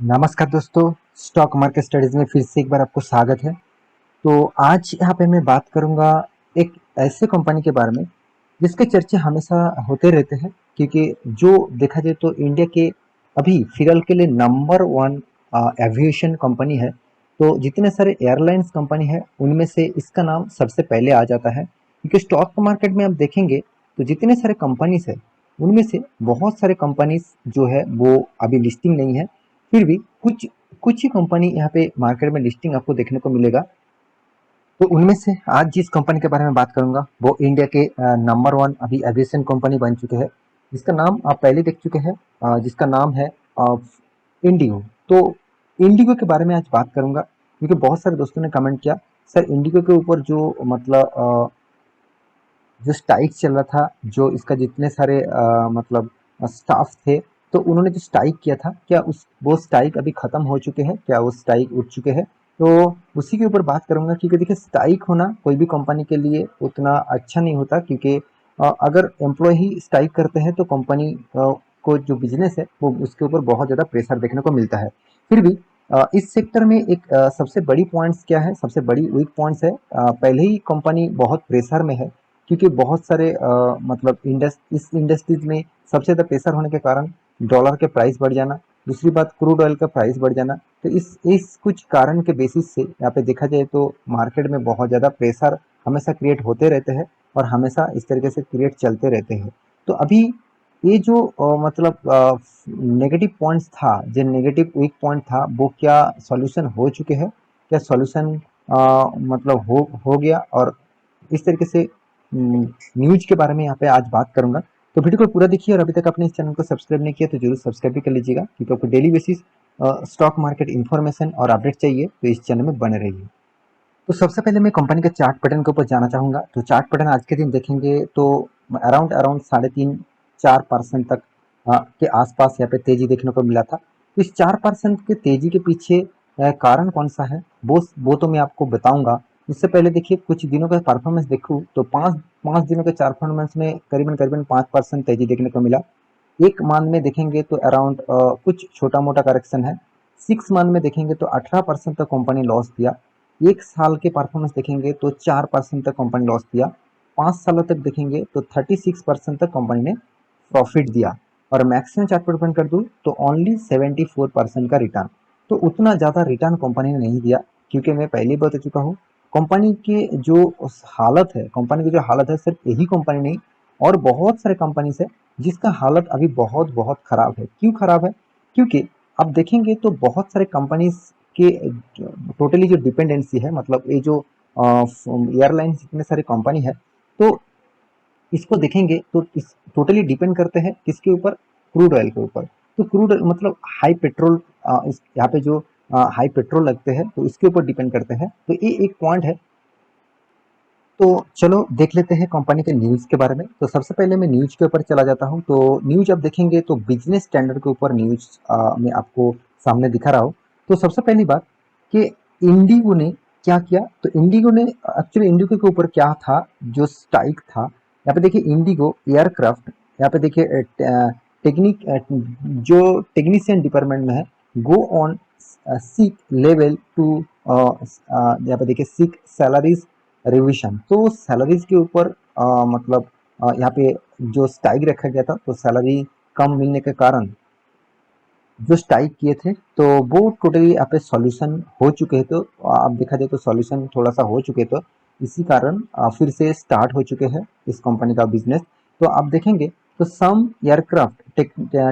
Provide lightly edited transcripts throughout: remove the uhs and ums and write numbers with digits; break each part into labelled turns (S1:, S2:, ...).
S1: नमस्कार दोस्तों। Stock market studies में फिर से एक बार आपको स्वागत है। तो आज यहाँ पे मैं बात करूँगा एक ऐसे कंपनी के बारे में जिसके चर्चे हमेशा होते रहते हैं, क्योंकि जो देखा जाए तो इंडिया के अभी फिलहाल के लिए नंबर वन एविएशन कंपनी है। तो जितने सारे एयरलाइंस कंपनी है उनमें से इसका नाम सबसे पहले आ जाता है, क्योंकि स्टॉक मार्केट में आप देखेंगे तो जितने सारे कंपनीज है उनमें से बहुत सारे कंपनीज जो है वो अभी लिस्टिंग नहीं है। फिर भी कुछ कुछ ही कंपनी यहाँ पे मार्केट में लिस्टिंग आपको देखने को मिलेगा। तो उनमें से आज जिस कंपनी के बारे में बात करूंगा वो इंडिया के नंबर वन अभी एविएशन कंपनी बन चुके हैं, जिसका नाम आप पहले देख चुके हैं, जिसका नाम है इंडिगो। तो इंडिगो के बारे में आज बात करूंगा, क्योंकि बहुत सारे दोस्तों ने कमेंट किया सर इंडिगो के ऊपर जो मतलब जो स्ट्राइक चल रहा था, जो इसका जितने सारे मतलब स्टाफ थे, तो उन्होंने जो स्ट्राइक किया था क्या उस वो स्ट्राइक अभी खत्म हो चुके हैं, क्या वो स्ट्राइक उठ चुके हैं? तो उसी के ऊपर बात करूंगा, क्योंकि देखिए स्ट्राइक होना कोई भी कंपनी के लिए उतना अच्छा नहीं होता, क्योंकि अगर एम्प्लॉय ही स्ट्राइक करते हैं तो कंपनी को जो बिजनेस है वो उसके ऊपर बहुत ज़्यादा प्रेशर देखने को मिलता है। फिर भी इस सेक्टर में एक सबसे बड़ी पॉइंट्स क्या है, सबसे बड़ी वीक पॉइंट्स है, पहले ही कंपनी बहुत प्रेशर में है, क्योंकि बहुत सारे मतलब इस इंडस्ट्रीज में सबसे ज़्यादा प्रेशर होने के कारण डॉलर के प्राइस बढ़ जाना, दूसरी बात क्रूड ऑयल का प्राइस बढ़ जाना। तो इस कुछ कारण के बेसिस से यहाँ पे देखा जाए तो मार्केट में बहुत ज़्यादा प्रेशर हमेशा क्रिएट होते रहते हैं और हमेशा इस तरीके से क्रिएट चलते रहते हैं। तो अभी ये जो मतलब नेगेटिव पॉइंट्स था, जो नेगेटिव वीक पॉइंट था, वो क्या सॉल्यूशन हो चुके हैं, क्या सॉल्यूशन मतलब हो गया? और इस तरीके से न्यूज़ के बारे में यहाँ पे आज बात करूंगा। तो वीडियो को पूरा देखिए, और अभी तक आपने इस चैनल को सब्सक्राइब नहीं किया तो जरूर सब्सक्राइब भी कर लीजिएगा, क्योंकि आपको daily basis stock market information और अपडेट चाहिए तो इस चैनल में बने रहिए। तो सबसे पहले मैं कंपनी के चार्ट पैटर्न के ऊपर जाना चाहूँगा। तो चार्ट पैटर्न आज के दिन देखेंगे तो अराउंड अराउंड 3.5-4% तक के आसपास यहाँ पे तेजी देखने को मिला था। तो इस 4% के तेजी के पीछे कारण कौन सा है वो तो मैं आपको बताऊंगा। उससे पहले देखिए कुछ दिनों का परफॉर्मेंस देखूँ तो पाँच पाँच दिनों के चार परफॉर्मेंस में करीबन करीबन 5% तेजी देखने को मिला। एक मंथ में देखेंगे तो अराउंड कुछ छोटा मोटा करेक्शन है। 6 मंथ में देखेंगे तो 18% तक कंपनी लॉस दिया। एक साल के परफॉर्मेंस देखेंगे तो 4% तक कंपनी लॉस दिया। 5 सालों तक देखेंगे तो 36% तक कंपनी ने प्रॉफिट दिया। और मैक्सिमम चार्ट पर कर दूँ तो ओनली 74% का रिटर्न। तो उतना ज़्यादा रिटर्न कंपनी ने नहीं दिया, क्योंकि मैं पहले ही बता चुका हूँ कंपनी की जो हालत है, कंपनी की जो हालत है, सिर्फ यही कंपनी नहीं और बहुत सारे कंपनीज है जिसका हालत अभी बहुत बहुत खराब है। क्यों खराब है? क्योंकि आप देखेंगे तो बहुत सारे कंपनीज के टोटली जो डिपेंडेंसी है, मतलब ये जो एयरलाइंस इतने सारे कंपनी है, तो इसको देखेंगे तो इस टोटली डिपेंड करते हैं किसके ऊपर? क्रूड ऑयल के ऊपर। तो क्रूड मतलब हाई पेट्रोल, इस यहाँ पे जो हाई पेट्रोल लगते हैं तो इसके ऊपर डिपेंड करते हैं। तो ये एक पॉइंट है। तो चलो देख लेते हैं कंपनी के न्यूज़ के बारे में। तो सबसे पहले मैं न्यूज़ के ऊपर चला जाता हूँ। तो न्यूज़ आप देखेंगे तो बिजनेस स्टैंडर्ड के ऊपर न्यूज़ में आपको सामने दिखा रहा हूँ। तो सबसे पहली बात कि इंडिगो ने क्या किया? तो इंडिगो ने एक्चुअली इंडिगो के ऊपर क्या था जो स्ट्राइक था, यहाँ पे देखिए इंडिगो एयरक्राफ्ट, यहाँ पे देखिए टेक्निक जो टेक्नीशियन डिपार्टमेंट में है, go on seek level two, यहाँ पे देखिए सीक सैलरीज रिविजन। तो सैलरीज के ऊपर मतलब यहाँ पे जो स्ट्राइक रखा गया था, तो सैलरी कम मिलने के कारण जो स्ट्राइक किए थे तो वो टोटली यहाँ पे सॉल्यूशन हो चुके हैं। तो आप देखा जाए तो सॉल्यूशन थोड़ा सा हो चुके, तो इसी कारण फिर से स्टार्ट हो चुके हैं इस कंपनी का बिजनेस। तो आप देखेंगे तो some aircraft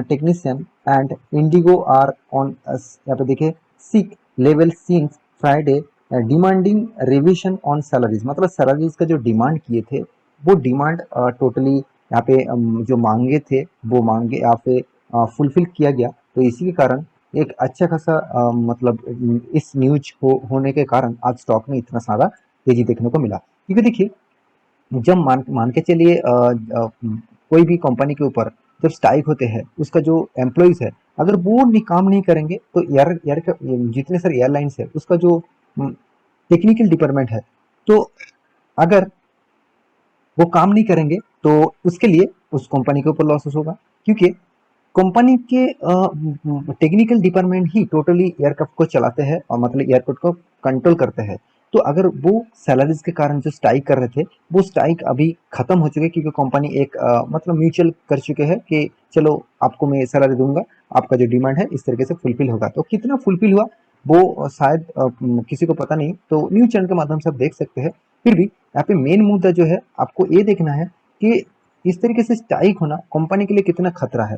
S1: technician and IndiGo are on, यहाँ पे देखिए sick level since Friday demanding revision on salaries. मतलब सैलरीज का जो डिमांड किए थे वो डिमांड टोटली यहाँ पे जो मांगे थे वो मांगे यहाँ पे फुलफिल किया गया। तो इसी के कारण एक अच्छा खासा मतलब इस न्यूज को होने के कारण आज स्टॉक में इतना सारा तेजी देखने को मिला। क्योंकि देखिए जब मान मान के चलिए कोई भी कंपनी के ऊपर जब स्ट्राइक होते हैं, उसका जो एम्प्लॉयज है अगर वो काम नहीं करेंगे तो एयर एयर जितने सारे एयरलाइंस है उसका जो टेक्निकल डिपार्टमेंट है, तो अगर वो काम नहीं करेंगे तो उसके लिए उस कंपनी के ऊपर लॉसेस होगा। क्योंकि कंपनी के टेक्निकल डिपार्टमेंट ही टोटली एयरक्राफ्ट को चलाते हैं और मतलब एयरपोर्ट को कंट्रोल करते हैं। तो अगर वो सैलरीज के कारण जो स्ट्राइक कर रहे थे, वो स्ट्राइक अभी खत्म हो चुके, क्योंकि कंपनी एक मतलब म्यूचुअल कर चुके हैं कि चलो आपको मैं सैलरी दूंगा, आपका जो डिमांड है इस तरीके से फुलफिल होगा। तो कितना फुलफिल हुआ वो शायद किसी को पता नहीं, तो न्यूज चैनल के माध्यम से आप देख सकते हैं। फिर भी यहाँ पे मेन मुद्दा जो है आपको ये देखना है कि इस तरीके से स्ट्राइक होना कंपनी के लिए कितना खतरा है।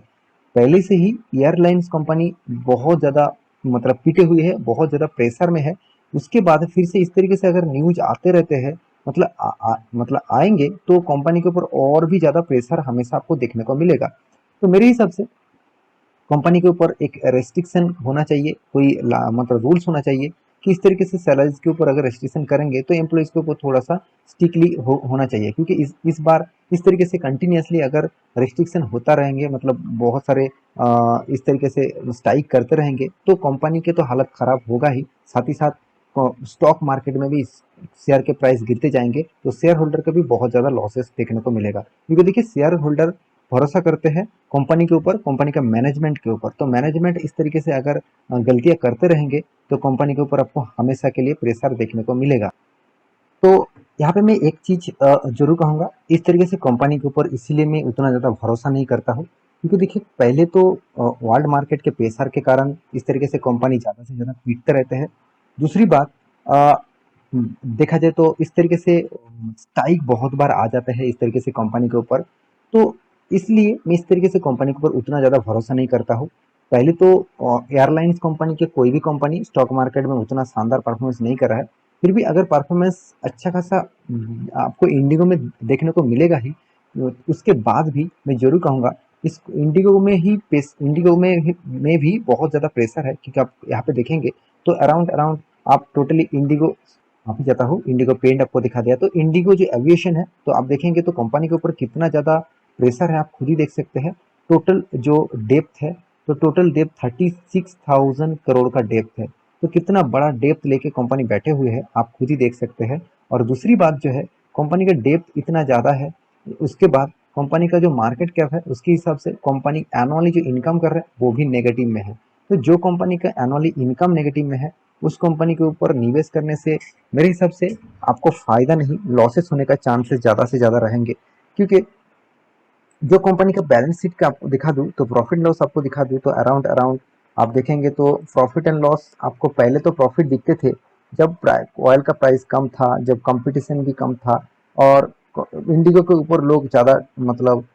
S1: पहले से ही एयरलाइंस कंपनी बहुत ज़्यादा मतलब पिटे हुई है, बहुत ज़्यादा प्रेशर में है। उसके बाद फिर से इस तरीके से अगर न्यूज आते रहते हैं, मतलब मतलब आएंगे, तो कंपनी के ऊपर और भी ज़्यादा प्रेशर हमेशा आपको देखने को मिलेगा। तो मेरे हिसाब से कंपनी के ऊपर एक रेस्ट्रिक्शन होना चाहिए, कोई मतलब रूल्स होना चाहिए कि इस तरीके से सैलरीज के ऊपर अगर रेस्ट्रिक्शन करेंगे तो एम्प्लॉयज़ के ऊपर थोड़ा सा स्ट्रिक्टली होना चाहिए, क्योंकि इस बार इस तरीके से कंटिन्यूसली अगर रेस्ट्रिक्शन होता रहेंगे, मतलब बहुत सारे इस तरीके से स्ट्राइक करते रहेंगे, तो कंपनी के तो हालत ख़राब होगा ही, साथ ही साथ स्टॉक मार्केट में भी शेयर के प्राइस गिरते जाएंगे, तो शेयर होल्डर का भी बहुत ज़्यादा लॉसेस देखने को मिलेगा। क्योंकि देखिए शेयर होल्डर भरोसा करते हैं कंपनी के ऊपर, कंपनी का मैनेजमेंट के ऊपर। तो मैनेजमेंट इस तरीके से अगर गलतियां करते रहेंगे, तो कंपनी के ऊपर आपको हमेशा के लिए प्रेशर देखने को मिलेगा। तो यहाँ पे मैं एक चीज जरूर कहूंगा, इस तरीके से कंपनी के ऊपर इसीलिए मैं उतना ज़्यादा भरोसा नहीं करता हूँ, क्योंकि देखिए पहले तो वर्ल्ड मार्केट के प्रेशर के कारण इस तरीके से कंपनी ज़्यादा से ज़्यादा पीटते रहते हैं। दूसरी बात, अ, देखा जाए तो इस तरीके से स्ट्राइक बहुत बार आ जाता है इस तरीके से कंपनी के ऊपर। तो इसलिए मैं इस तरीके से कंपनी के ऊपर उतना ज़्यादा भरोसा नहीं करता हूँ। पहले तो एयरलाइंस कंपनी के कोई भी कंपनी स्टॉक मार्केट में उतना शानदार परफॉर्मेंस नहीं कर रहा है। फिर भी अगर परफॉर्मेंस अच्छा खासा आपको इंडिगो में देखने को मिलेगा ही, उसके बाद भी मैं जरूर कहूँगा इस इंडिगो में भी बहुत ज़्यादा प्रेशर है, क्योंकि आप यहाँ पे देखेंगे तो अराउंड अराउंड आप टोटली इंडिगो, आप जाता हूँ इंडिगो पेंट आपको दिखा दिया, तो इंडिगो जो एविएशन है, तो आप देखेंगे तो कंपनी के ऊपर कितना ज़्यादा प्रेशर है, आप खुद ही देख सकते हैं। टोटल जो डेप्थ है, तो टोटल डेप्थ 36,000 करोड़ का डेप्थ है। तो कितना बड़ा डेप्थ लेके कंपनी बैठे हुए हैं, आप खुद ही देख सकते हैं। और दूसरी बात जो है, कंपनी का डेप्थ इतना ज़्यादा है, उसके बाद कंपनी का जो मार्केट कैप है उसके हिसाब से कंपनी एनुअली जो इनकम कर रहा है वो भी नेगेटिव में है। तो जो कंपनी का एनुअली इनकम नेगेटिव में है, उस कंपनी के ऊपर निवेश करने से मेरे हिसाब से आपको फायदा नहीं, लॉसेस होने का चांसेस ज़्यादा से ज़्यादा रहेंगे। क्योंकि जो कंपनी का बैलेंस शीट का आपको दिखा दूँ, तो प्रॉफिट लॉस आपको दिखा दूँ, तो अराउंड अराउंड आप देखेंगे तो प्रॉफिट एंड लॉस आपको पहले तो प्रॉफिट दिखते थे जब ऑयल का प्राइस कम था, जब कंपटीशन भी कम था, और इंडिगो के ऊपर लोग ज़्यादा मतलब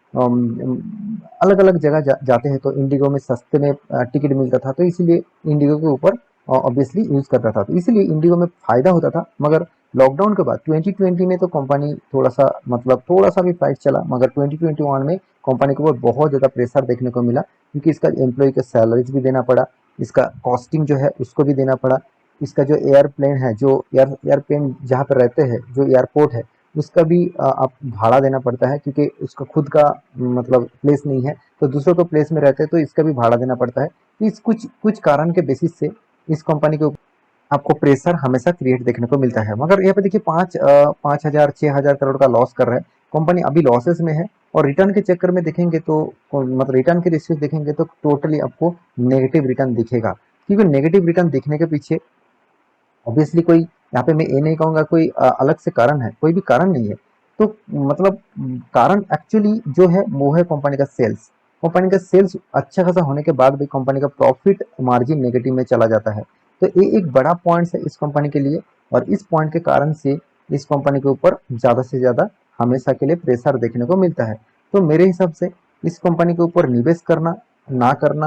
S1: अलग अलग जगह जाते हैं, तो इंडिगो में सस्ते में टिकट मिलता था, तो इसीलिए इंडिगो के ऊपर ऑब्वियसली यूज करता था, तो इसीलिए इंडिगो में फायदा होता था। मगर लॉकडाउन के बाद 2020 में तो कंपनी थोड़ा सा मतलब थोड़ा सा भी प्राइस चला, मगर 2021 में कंपनी को बहुत ज़्यादा प्रेशर देखने को मिला, क्योंकि इसका एम्प्लॉय का सैलरीज भी देना पड़ा, इसका कॉस्टिंग जो है उसको भी देना पड़ा, इसका जो एयरप्लेन है, जो एयरप्लेन जहाँ पर रहते हैं, जो एयरपोर्ट है, उसका भी आप भाड़ा देना पड़ता है, क्योंकि उसका खुद का मतलब प्लेस नहीं है, तो दूसरों को प्लेस में रहते हैं, तो इसका भी भाड़ा देना पड़ता है। तो इस कुछ कुछ कारण के बेसिस से इस कंपनी के आपको प्रेशर हमेशा क्रिएट देखने को मिलता है। मगर यहाँ पे देखिए 5,000 6,000 करोड़ का लॉस कर रहा है कंपनी, अभी लॉसेस में है। और रिटर्न के चक्कर में देखेंगे तो मतलब रिटर्न के रेशियो देखेंगे तो टोटली आपको नेगेटिव रिटर्न दिखेगा, क्योंकि नेगेटिव रिटर्न दिखने के पीछे ऑब्वियसली कोई, यहाँ पे मैं ये नहीं कहूँगा कोई अलग से कारण है, कोई भी कारण नहीं है। तो मतलब कारण एक्चुअली जो है वो है कंपनी का सेल्स। कंपनी का सेल्स अच्छा खासा होने के बाद भी कंपनी का प्रॉफिट मार्जिन नेगेटिव में चला जाता है। तो ये एक बड़ा पॉइंट है इस कंपनी के लिए, और इस पॉइंट के कारण से इस कंपनी के ऊपर ज़्यादा से ज़्यादा हमेशा के लिए प्रेशर देखने को मिलता है। तो मेरे हिसाब से इस कंपनी के ऊपर निवेश करना ना करना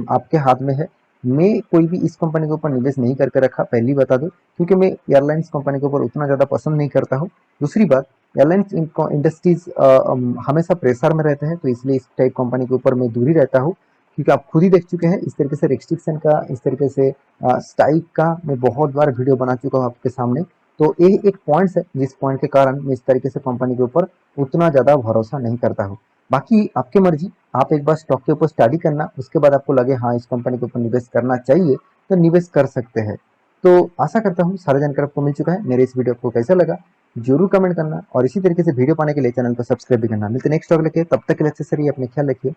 S1: आपके हाथ में है। मैं कोई भी इस कंपनी के ऊपर निवेश नहीं करके रखा, पहली बता दूं, क्योंकि मैं एयरलाइंस कंपनी के ऊपर उतना ज़्यादा पसंद नहीं करता हूँ। दूसरी बात, एयरलाइंस इंडस्ट्रीज हमेशा प्रेशर में रहते हैं, तो इसलिए इस टाइप कंपनी के ऊपर मैं दूर ही रहता हूँ। क्योंकि आप खुद ही देख चुके हैं इस तरीके से रिस्ट्रिक्शन का, इस तरीके से स्ट्राइक का मैं बहुत बार वीडियो बना चुका हूँ आपके सामने। तो ये एक पॉइंट्स है जिस पॉइंट के कारण मैं इस तरीके से कंपनी के ऊपर उतना ज़्यादा भरोसा नहीं करता हूँ। बाकी आपकी मर्जी, आप एक बार स्टॉक के ऊपर स्टडी करना, उसके बाद आपको लगे हाँ इस कंपनी के ऊपर निवेश करना चाहिए, तो निवेश कर सकते हैं। तो आशा करता हूँ सारा जानकारी आपको मिल चुका है। मेरे इस वीडियो को कैसा लगा जरूर कमेंट करना, और इसी तरीके से वीडियो पाने के लिए चैनल को सब्सक्राइब भी करना। मिलते नेक्स्ट टॉक लेके, तब तक के लिए अच्छे से रहिए, अपने ख्याल रखिए।